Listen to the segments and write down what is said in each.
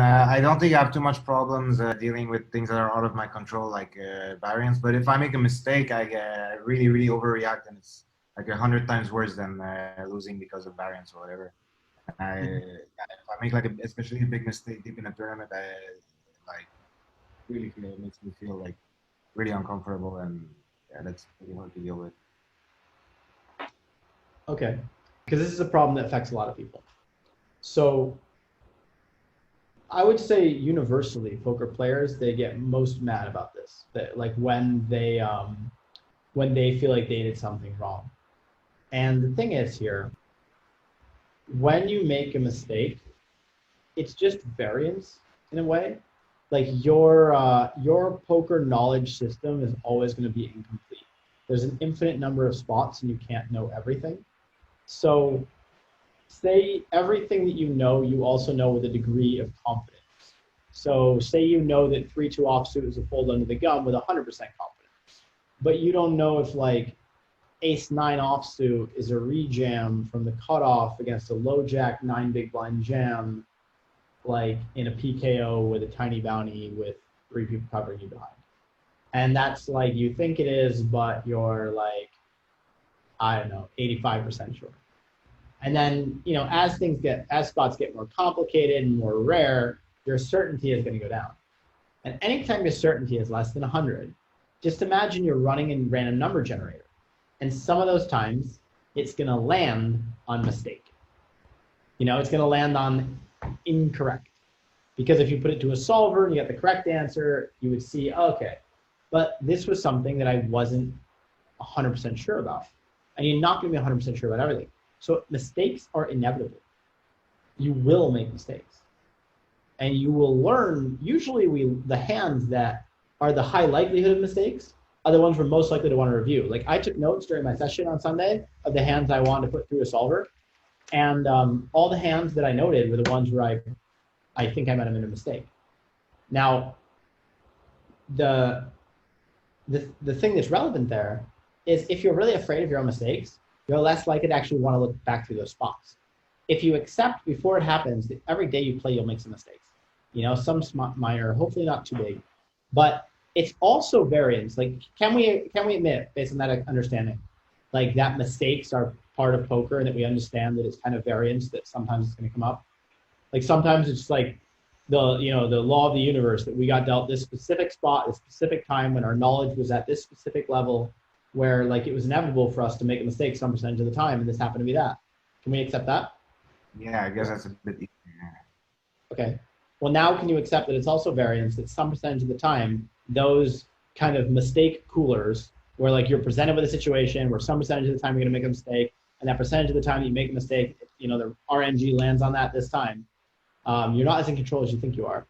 I don't think I have too much problems dealing with things that are out of my control, like variance. But if I make a mistake, I really, really overreact, and it's like 100 times worse than losing because of variance or whatever. If I make like especially a big mistake deep in a tournament, I like really feel it makes me feel like really uncomfortable, and yeah, that's pretty hard to deal with. Okay, because this is a problem that affects a lot of people. So I would say universally, poker players, they get most mad about this. That like when they feel like they did something wrong. And the thing is here, when you make a mistake, it's just variance in a way. Like your poker knowledge system is always going to be incomplete. There's an infinite number of spots and you can't know everything. So say everything that you also know with a degree of confidence. So say you know that 3-2 offsuit is a fold under the gun with 100% confidence, but you don't know if like ace-9 offsuit is a rejam from the cutoff against a low jack 9 big blind jam, like in a PKO with a tiny bounty with 3 people covering you behind. And that's like you think it is, but you're like, I don't know, 85% sure. And then, as spots get more complicated and more rare, your certainty is going to go down. And anytime your certainty is less than 100, just imagine you're running a random number generator. And some of those times, it's going to land on mistake. It's going to land on incorrect. Because if you put it to a solver and you get the correct answer, you would see, okay, but this was something that I wasn't 100% sure about. And you're not going to be 100% sure about everything. So mistakes are inevitable. You will make mistakes. And you will learn, usually the hands that are the high likelihood of mistakes are the ones we're most likely to want to review. Like I took notes during my session on Sunday of the hands I wanted to put through a solver. And all the hands that I noted were the ones where I think I might have made a mistake. Now, the thing that's relevant there is if you're really afraid of your own mistakes, you're less likely to actually want to look back through those spots. If you accept before it happens that every day you play, you'll make some mistakes. Some minor, hopefully not too big, but it's also variance. Like, can we admit, based on that understanding, like that mistakes are part of poker and that we understand that it's kind of variance that sometimes it's going to come up. Like sometimes it's like the law of the universe that we got dealt this specific spot, this specific time when our knowledge was at this specific level where like it was inevitable for us to make a mistake some percentage of the time, and this happened to be that. Can we accept that? Yeah, I guess that's a bit easier. Okay. Well, now can you accept that it's also variance that some percentage of the time, those kind of mistake coolers where like you're presented with a situation where some percentage of the time you're going to make a mistake, and that percentage of the time you make a mistake, the RNG lands on that this time. You're not as in control as you think you are.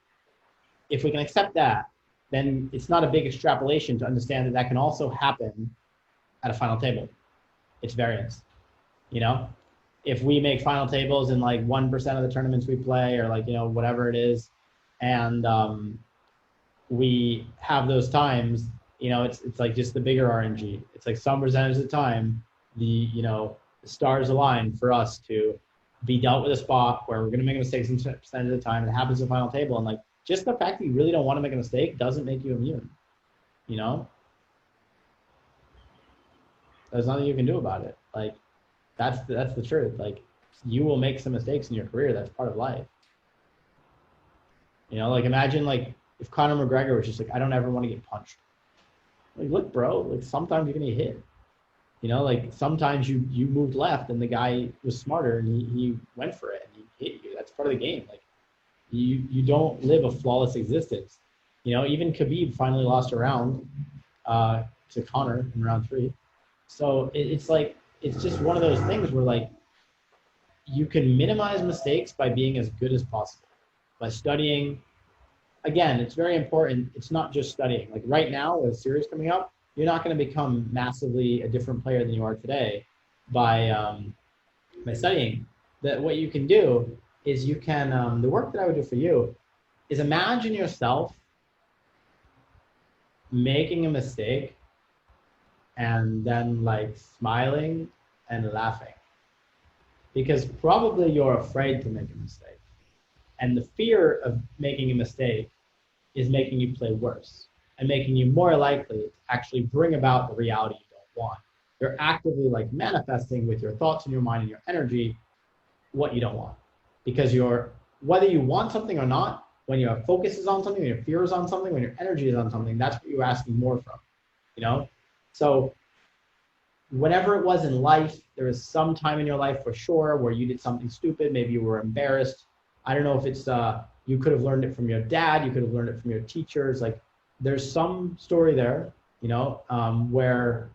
If we can accept that, then it's not a big extrapolation to understand that that can also happen at a final table. It's variance. If we make final tables in like 1% of the tournaments we play, or like whatever it is, and we have those times, it's like just the bigger RNG. It's like some percentage of the time, the stars align for us to be dealt with a spot where we're going to make a mistake some percentage of the time. It happens in the final table, and like just the fact that you really don't want to make a mistake doesn't make you immune. There's nothing you can do about it. Like that's the truth. Like you will make some mistakes in your career. That's part of life. Like imagine like if Conor McGregor was just like, I don't ever want to get punched. Like, look, bro, like sometimes you're gonna get hit. Like sometimes you moved left and the guy was smarter and he went for it and he hit you. That's part of the game. Like you don't live a flawless existence. Even Khabib finally lost a round to Conor in round 3. So it's like, it's just one of those things where like you can minimize mistakes by being as good as possible, by studying. Again, it's very important. It's not just studying. Like right now with a series coming up, you're not going to become massively a different player than you are today by studying. That what you can do is you can, the work that I would do for you is imagine yourself making a mistake and then like smiling and laughing. Because probably you're afraid to make a mistake. And the fear of making a mistake is making you play worse and making you more likely to actually bring about the reality you don't want. You're actively like manifesting with your thoughts and your mind and your energy what you don't want. Because whether you want something or not, when your focus is on something, when your fear is on something, when your energy is on something, that's what you're asking more from, you know? So whatever it was in life, there was some time in your life for sure where you did something stupid. Maybe you were embarrassed. I don't know if it's, you could have learned it from your dad. You could have learned it from your teachers. Like there's some story there, you know, where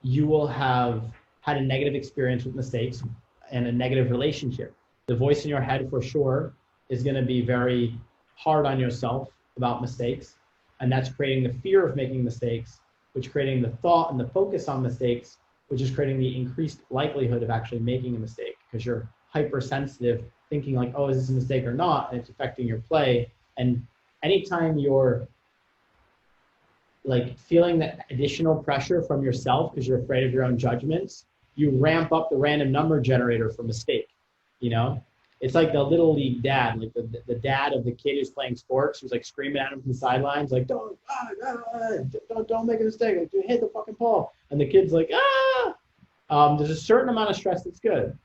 you will have had a negative experience with mistakes and a negative relationship. The voice in your head for sure is going to be very hard on yourself about mistakes. And that's creating the fear of making mistakes, which is creating the thought and the focus on mistakes, which is creating the increased likelihood of actually making a mistake because you're hypersensitive, thinking like, oh, is this a mistake or not? And it's affecting your play. And anytime you're like feeling that additional pressure from yourself because you're afraid of your own judgments, you ramp up the random number generator for mistake, you know? It's like the little league dad, like the dad of the kid who's playing sports, who's like screaming at him from the sidelines, like, don't make a mistake, like, dude, hit the fucking ball. And the kid's like, there's a certain amount of stress that's good,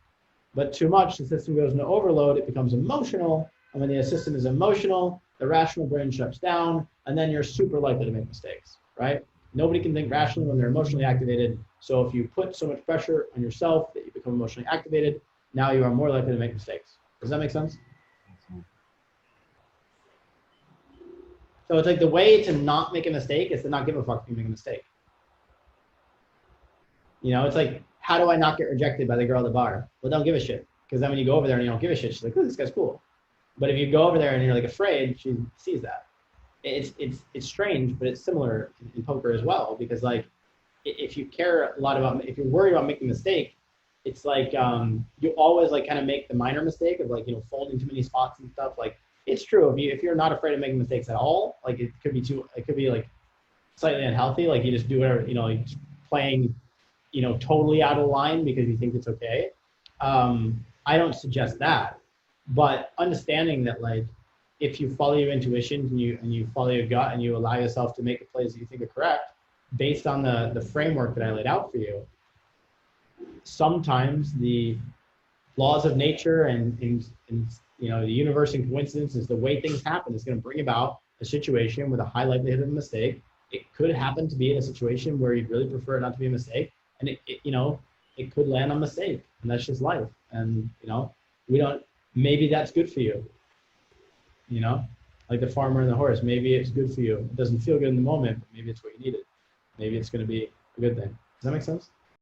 but too much, the system goes into overload, it becomes emotional, and when the system is emotional, the rational brain shuts down, and then you're super likely to make mistakes, right? Nobody can think rationally when they're emotionally activated, so if you put so much pressure on yourself that you become emotionally activated, now you are more likely to make mistakes. Does that make sense? So it's like the way to not make a mistake is to not give a fuck if you make a mistake. You know, it's like, how do I not get rejected by the girl at the bar? Well, don't give a shit. Because then when you go over there and you don't give a shit, she's like, oh, this guy's cool. But if you go over there and you're like afraid, she sees that. It's strange, but it's similar in poker as well. Because like, if you care a lot about, if you're worried about making a mistake, it's like you always like kind of make the minor mistake of like, you know, folding too many spots and stuff. Like it's true if you're not afraid of making mistakes at all, like it could be like slightly unhealthy. Like you just do whatever, you know, like playing, you know, totally out of line because you think it's okay. I don't suggest that, but understanding that like if you follow your intuition and you follow your gut and you allow yourself to make the plays that you think are correct based on the framework that I laid out for you. Sometimes the laws of nature and you know the universe and coincidence is the way things happen is going to bring about a situation with a high likelihood of a mistake. It could happen to be in a situation where you'd really prefer it not to be a mistake, and it you know it could land on mistake, and that's just life. And you know maybe that's good for you. You know, like the farmer and the horse. Maybe it's good for you. It doesn't feel good in the moment, but maybe it's what you needed. Maybe it's going to be a good thing. Does that make sense?